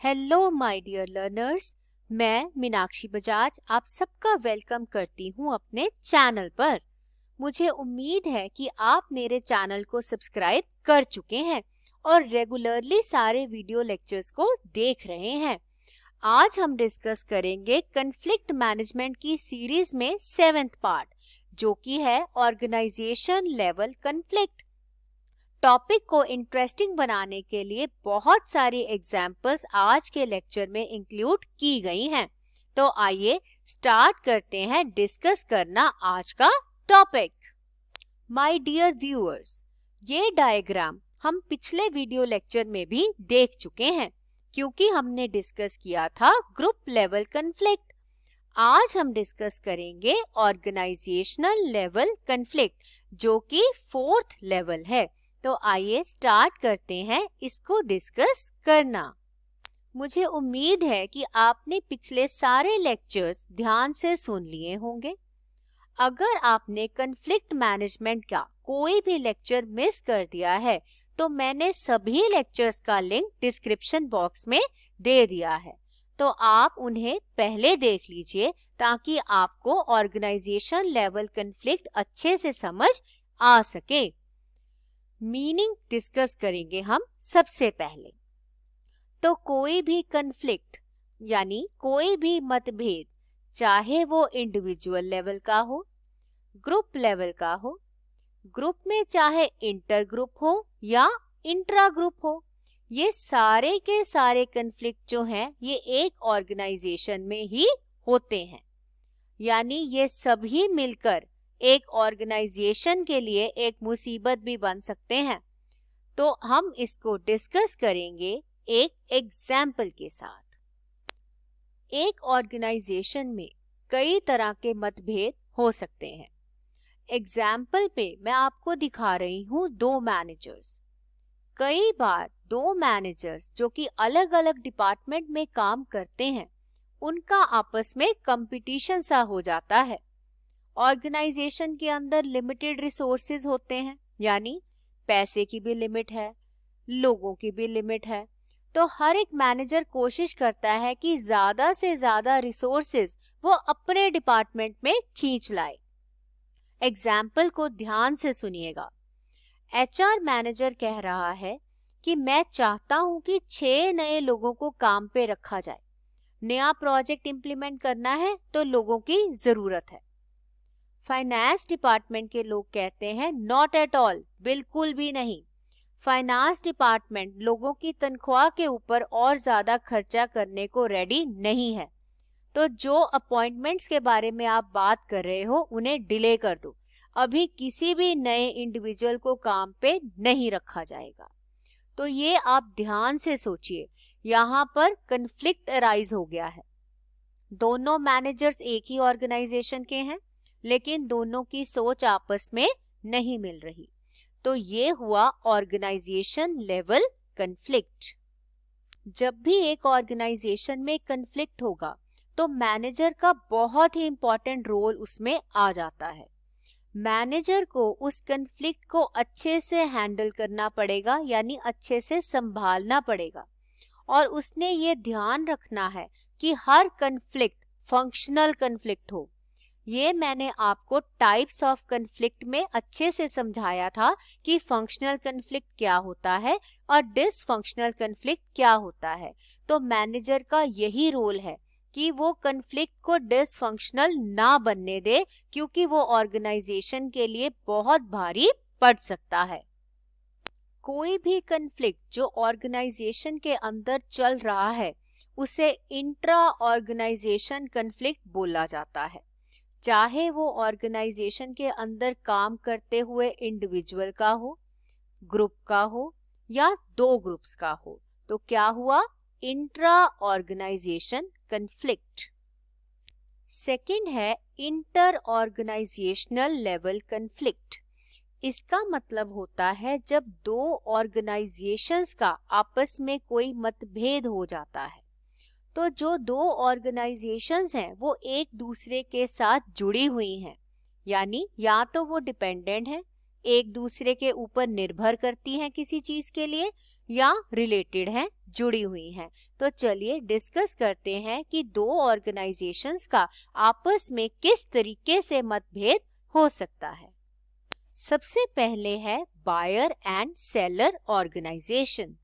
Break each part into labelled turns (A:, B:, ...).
A: Hello my dear learners, मैं मीनाक्षी बजाज आप सबका वेलकम करती हूँ अपने चैनल पर। मुझे उम्मीद है कि आप मेरे चैनल को सब्सक्राइब कर चुके हैं और रेगुलरली सारे वीडियो लेक्चर्स को देख रहे हैं। आज हम डिस्कस करेंगे कॉन्फ्लिक्ट मैनेजमेंट की सीरीज में 7th पार्ट, जो कि है ऑर्गेनाइजेशन लेवल कॉन्फ्लिक्ट। टॉपिक को इंटरेस्टिंग बनाने के लिए बहुत सारी एग्जाम्पल्स आज के लेक्चर में इंक्लूड की गई हैं। तो आइए स्टार्ट करते हैं डिस्कस करना आज का टॉपिक। माय डियर व्यूअर्स, ये डायग्राम हम पिछले वीडियो लेक्चर में भी देख चुके हैं क्योंकि हमने डिस्कस किया था ग्रुप लेवल कॉन्फ्लिक्ट। आज हम डिस्कस करेंगे ऑर्गेनाइजेशनल लेवल कॉन्फ्लिक्ट, जो कि 4th लेवल है। तो आइए स्टार्ट करते हैं इसको डिस्कस करना। मुझे उम्मीद है कि आपने पिछले सारे लेक्चर्स ध्यान से सुन लिए होंगे। अगर आपने कॉन्फ्लिक्ट मैनेजमेंट का कोई भी लेक्चर मिस कर दिया है तो मैंने सभी लेक्चर्स का लिंक डिस्क्रिप्शन बॉक्स में दे दिया है, तो आप उन्हें पहले देख लीजिए ताकि आपको ऑर्गेनाइजेशन लेवल कॉन्फ्लिक्ट अच्छे से समझ आ सके। मीनिंग डिस्कस करेंगे हम सबसे पहले। तो कोई भी कॉन्फ्लिक्ट यानी कोई भी मतभेद, चाहे वो इंडिविजुअल लेवल का हो, ग्रुप लेवल का हो, ग्रुप में चाहे इंटर ग्रुप हो या इंट्रा ग्रुप हो, ये सारे के सारे कॉन्फ्लिक्ट जो हैं ये एक ऑर्गेनाइजेशन में ही होते हैं। यानी ये सभी मिलकर एक ऑर्गेनाइजेशन के लिए एक मुसीबत भी बन सकते हैं। तो हम इसको डिस्कस करेंगे एक एग्जाम्पल के साथ। एक ऑर्गेनाइजेशन में कई तरह के मतभेद हो सकते हैं। एग्जाम्पल पे मैं आपको दिखा रही हूँ 2 मैनेजर्स। कई बार 2 मैनेजर्स जो कि अलग अलग डिपार्टमेंट में काम करते हैं, उनका आपस में कंपटीशन सा हो जाता है। ऑर्गेनाइजेशन के अंदर लिमिटेड रिसोर्सेज होते हैं, यानी पैसे की भी लिमिट है, लोगों की भी लिमिट है। तो हर एक मैनेजर कोशिश करता है कि ज्यादा से ज्यादा रिसोर्सेज वो अपने डिपार्टमेंट में खींच लाए। एग्जाम्पल को ध्यान से सुनिएगा। एचआर मैनेजर कह रहा है कि मैं चाहता हूं कि 6 नए लोगों को काम पे रखा जाए। नया प्रोजेक्ट इंप्लीमेंट करना है तो लोगों की जरूरत है। फाइनेंस डिपार्टमेंट के लोग कहते हैं नॉट एट ऑल, बिल्कुल भी नहीं। फाइनेंस डिपार्टमेंट लोगों की तनख्वाह के ऊपर और ज्यादा खर्चा करने को रेडी नहीं है। तो जो अपॉइंटमेंट्स के बारे में आप बात कर रहे हो उन्हें डिले कर दो, अभी किसी भी नए इंडिविजुअल को काम पे नहीं रखा जाएगा। तो ये आप ध्यान से सोचिए, यहाँ पर कन्फ्लिक्ट अराइज हो गया है। दोनों मैनेजर्स एक ही ऑर्गेनाइजेशन के हैं, लेकिन दोनों की सोच आपस में नहीं मिल रही। तो ये हुआ ऑर्गेनाइजेशन लेवल कॉन्फ्लिक्ट। जब भी एक ऑर्गेनाइजेशन में कॉन्फ्लिक्ट होगा तो मैनेजर का बहुत ही इंपॉर्टेंट रोल उसमें आ जाता है। मैनेजर को उस कॉन्फ्लिक्ट को अच्छे से हैंडल करना पड़ेगा, यानी अच्छे से संभालना पड़ेगा। और उसने ये ध्यान रखना है कि हर कॉन्फ्लिक्ट फंक्शनल कॉन्फ्लिक्ट हो। ये मैंने आपको टाइप्स ऑफ कॉन्फ्लिक्ट में अच्छे से समझाया था कि फंक्शनल कॉन्फ्लिक्ट क्या होता है और डिसफंक्शनल कॉन्फ्लिक्ट क्या होता है। तो मैनेजर का यही रोल है कि वो कॉन्फ्लिक्ट को डिसफंक्शनल ना बनने दे, क्योंकि वो ऑर्गेनाइजेशन के लिए बहुत भारी पड़ सकता है। कोई भी कॉन्फ्लिक्ट जो ऑर्गेनाइजेशन के अंदर चल रहा है उसे इंट्रा ऑर्गेनाइजेशन कॉन्फ्लिक्ट बोला जाता है। चाहे वो ऑर्गेनाइजेशन के अंदर काम करते हुए इंडिविजुअल का हो, ग्रुप का हो या 2 ग्रुप्स का हो। तो क्या हुआ? Intra organisation conflict. सेकंड है इंटर ऑर्गेनाइजेशनल लेवल कॉन्फ्लिक्ट। इसका मतलब होता है जब 2 ऑर्गेनाइजेशंस का आपस में कोई मतभेद हो जाता है। तो जो 2 ऑर्गेनाइजेशंस हैं वो एक दूसरे के साथ जुड़ी हुई हैं, यानी या तो वो डिपेंडेंट हैं, एक दूसरे के ऊपर निर्भर करती हैं किसी चीज के लिए, या रिलेटेड हैं, जुड़ी हुई हैं। तो चलिए डिस्कस करते हैं कि दो ऑर्गेनाइजेशंस का आपस में किस तरीके से मतभेद हो सकता है। सबसे पहले है बायर एंड सेलर ऑर्गेनाइजेशन।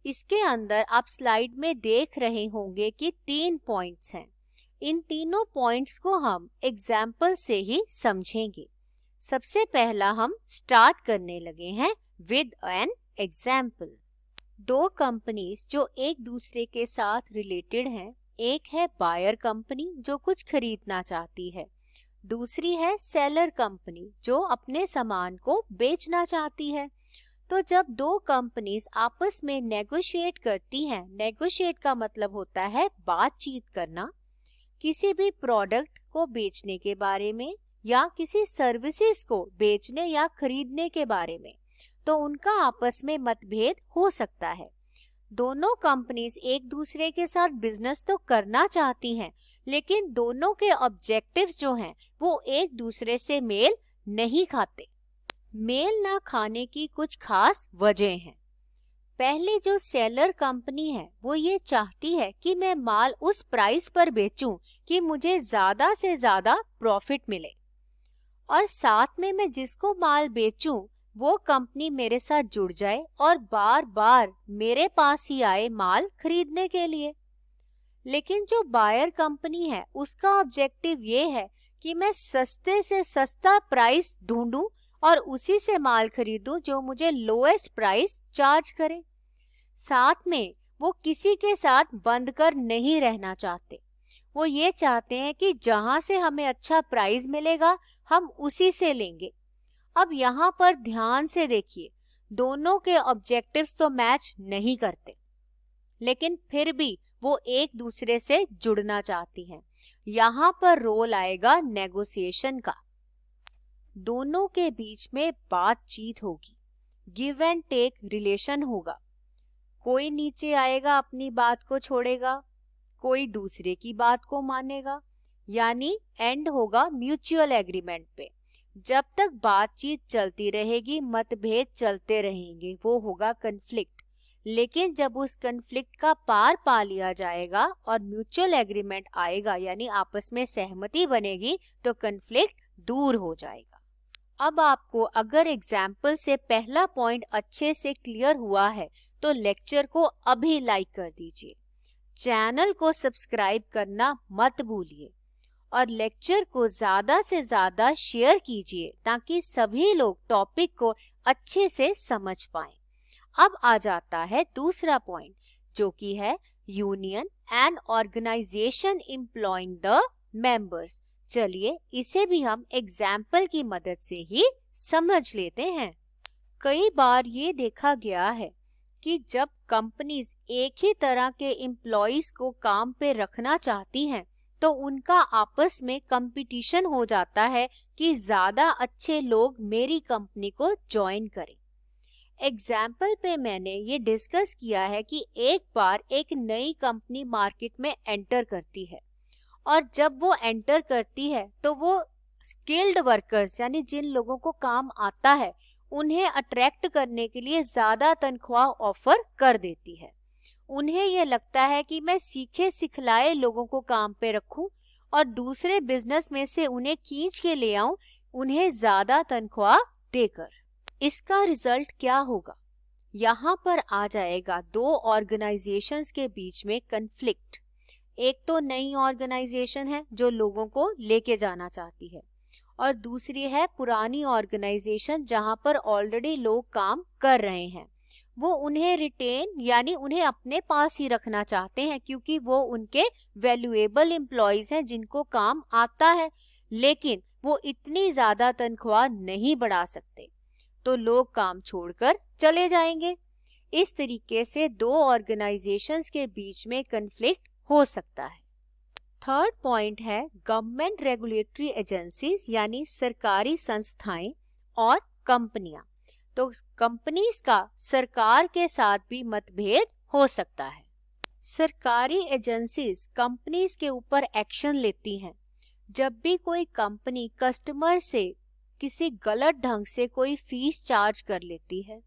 A: इसके अंदर आप स्लाइड में देख रहे होंगे कि 3 पॉइंट्स हैं। इन तीनों पॉइंट्स को हम एग्जाम्पल से ही समझेंगे। सबसे पहला हम स्टार्ट करने लगे हैं विद एन एग्जाम्पल। दो कंपनीज जो एक दूसरे के साथ रिलेटेड हैं, एक है बायर कंपनी जो कुछ खरीदना चाहती है, दूसरी है सेलर कंपनी जो अपने सामान को बेचना चाहती है। तो जब दो कंपनीज आपस में नेगोशिएट करती हैं, नेगोशिएट का मतलब होता है बातचीत करना, किसी भी प्रोडक्ट को बेचने के बारे में या किसी सर्विसेज को बेचने या खरीदने के बारे में, तो उनका आपस में मतभेद हो सकता है। दोनों कंपनीज एक दूसरे के साथ बिजनेस तो करना चाहती हैं, लेकिन दोनों के ऑब्जेक्टिव्स जो हैं वो एक दूसरे से मेल नहीं खाते। मेल ना खाने की कुछ खास वजह हैं। पहले जो सेलर कंपनी है वो ये चाहती है कि मैं माल उस प्राइस पर बेचूं कि मुझे ज्यादा से ज्यादा प्रॉफिट मिले, और साथ में मैं जिसको माल बेचूं वो कंपनी मेरे साथ जुड़ जाए और बार बार मेरे पास ही आए माल खरीदने के लिए। लेकिन जो बायर कंपनी है उसका ऑब्जेक्टिव ये है कि मैं सस्ते से सस्ता प्राइस ढूंढूं और उसी से माल खरीदूं जो मुझे लोएस्ट प्राइस चार्ज करे। साथ में वो किसी के साथ बंद कर नहीं रहना चाहते। वो ये चाहते हैं कि जहां से हमें अच्छा प्राइस मिलेगा हम उसी से लेंगे। अब यहाँ पर ध्यान से देखिए, दोनों के ऑब्जेक्टिव्स तो मैच नहीं करते, लेकिन फिर भी वो एक दूसरे से जुड़ना चाहती हैं। यहाँ पर रोल आएगा नेगोशिएशन का। दोनों के बीच में बातचीत होगी, गिव एंड टेक रिलेशन होगा। कोई नीचे आएगा, अपनी बात को छोड़ेगा, कोई दूसरे की बात को मानेगा, यानी एंड होगा म्यूचुअल एग्रीमेंट पे। जब तक बातचीत चलती रहेगी, मतभेद चलते रहेंगे, वो होगा कन्फ्लिक्ट। लेकिन जब उस कन्फ्लिक्ट का पार पा लिया जाएगा और म्यूचुअल एग्रीमेंट आएगा, यानी आपस में सहमति बनेगी, तो कन्फ्लिक्ट दूर हो जाएगा। अब आपको अगर एग्जाम्पल से पहला पॉइंट अच्छे से क्लियर हुआ है तो लेक्चर को अभी लाइक कर दीजिए, चैनल को सब्सक्राइब करना मत भूलिए और लेक्चर को ज्यादा से ज्यादा शेयर कीजिए ताकि सभी लोग टॉपिक को अच्छे से समझ पाएं। अब आ जाता है दूसरा पॉइंट, जो कि है union and organisation employing the members. चलिए इसे भी हम एग्जाम्पल की मदद से ही समझ लेते हैं। कई बार ये देखा गया है कि जब कंपनीज एक ही तरह के एम्प्लॉइज को काम पे रखना चाहती हैं तो उनका आपस में कंपटीशन हो जाता है कि ज्यादा अच्छे लोग मेरी कंपनी को ज्वाइन करें। एग्जाम्पल पे मैंने ये डिस्कस किया है कि एक बार एक नई कंपनी मार्केट में एंटर करती है और जब वो एंटर करती है तो वो स्किल्ड वर्कर्स यानी जिन लोगों को काम आता है उन्हें अट्रैक्ट करने के लिए ज्यादा तनख्वाह ऑफर कर देती है। उन्हें ये लगता है कि मैं सीखे सिखलाए लोगों को काम पे रखूं और दूसरे बिजनेस में से उन्हें खींच के ले आऊं, उन्हें ज्यादा तनख्वाह देकर। इसका रिजल्ट क्या होगा? यहाँ पर आ जाएगा दो ऑर्गेनाइजेशंस के बीच में कन्फ्लिक्ट। एक तो नई ऑर्गेनाइजेशन है जो लोगों को लेके जाना चाहती है और दूसरी है पुरानी ऑर्गेनाइजेशन जहां पर ऑलरेडी लोग काम कर रहे हैं। वो उन्हें रिटेन यानी उन्हें अपने पास ही रखना चाहते हैं क्योंकि वो उनके वैल्यूएबल एम्प्लॉइज हैं जिनको काम आता है, लेकिन वो इतनी ज्यादा तनख्वाह नहीं बढ़ा सकते, तो लोग काम छोड़कर चले जाएंगे। इस तरीके से दो ऑर्गेनाइजेशंस के बीच में कन्फ्लिक्ट हो सकता है। थर्ड पॉइंट है गवर्नमेंट रेगुलेटरी एजेंसीज यानी सरकारी संस्थाएं और कंपनियां। तो कंपनीज का सरकार के साथ भी मतभेद हो सकता है। सरकारी एजेंसीज कंपनीज के ऊपर एक्शन लेती हैं। जब भी कोई कंपनी कस्टमर से किसी गलत ढंग से कोई फीस चार्ज कर लेती है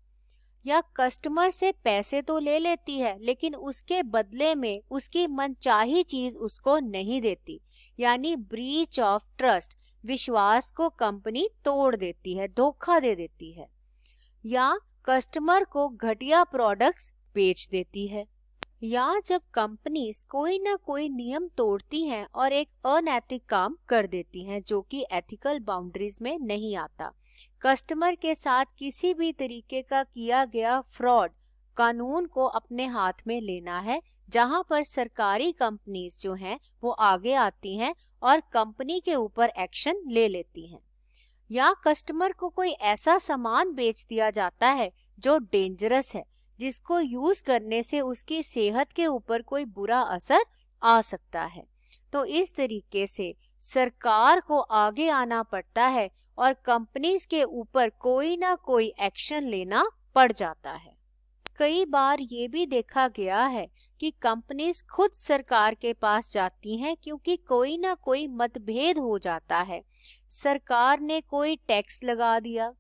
A: या कस्टमर से पैसे तो ले लेती है लेकिन उसके बदले में उसकी मनचाही चीज उसको नहीं देती, यानी ब्रीच ऑफ ट्रस्ट, विश्वास को कंपनी तोड़ देती है, धोखा दे देती है। या कस्टमर को घटिया प्रोडक्ट्स बेच देती है। या जब कंपनीज कोई ना कोई नियम तोड़ती हैं और एक अनैतिक काम कर देती हैं जो कि एथिकल बाउंड्रीज में नहीं आता। कस्टमर के साथ किसी भी तरीके का किया गया फ्रॉड कानून को अपने हाथ में लेना है, जहां पर सरकारी कंपनीज जो हैं वो आगे आती हैं और कंपनी के ऊपर एक्शन ले लेती हैं। या कस्टमर को कोई ऐसा सामान बेच दिया जाता है जो डेंजरस है, जिसको यूज करने से उसकी सेहत के ऊपर कोई बुरा असर आ सकता है। तो इस तरीके से सरकार को आगे आना पड़ता है और कंपनीज के ऊपर कोई ना कोई एक्शन लेना पड़ जाता है। कई बार ये भी देखा गया है कि कंपनीज खुद सरकार के पास जाती हैं क्योंकि कोई ना कोई मतभेद हो जाता है। सरकार ने कोई टैक्स लगा दिया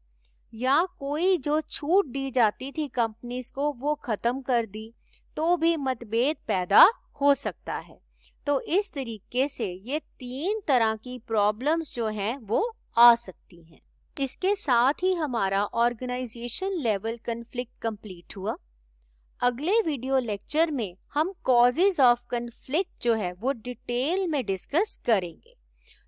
A: या कोई जो छूट दी जाती थी कंपनीज को वो खत्म कर दी, तो भी मतभेद पैदा हो सकता है। तो इस तरीके से ये 3 तरह की प्रॉब्लम्स जो हैं वो आ सकती हैं। इसके साथ ही हमारा ऑर्गेनाइजेशन लेवल कन्फ्लिक्ट कंप्लीट हुआ। अगले वीडियो लेक्चर में हम कॉजेज ऑफ कन्फ्लिक्ट जो है वो डिटेल में डिस्कस करेंगे।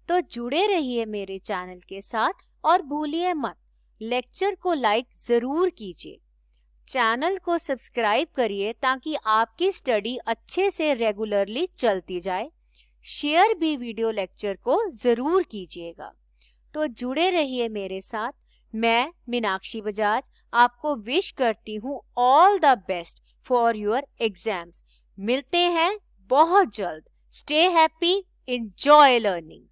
A: तो जुड़े रहिए मेरे चैनल के साथ और भूलिए मत, लेक्चर को लाइक जरूर कीजिए, चैनल को सब्सक्राइब करिए ताकि आपकी स्टडी अच्छे से रेगुलरली चलती जाए। शेयर भी वीडियो लेक्चर को जरूर कीजिएगा। तो जुड़े रहिए मेरे साथ। मैं मीनाक्षी बजाज आपको विश करती हूँ all the best for your exams. मिलते हैं बहुत जल्द। Stay happy, enjoy learning.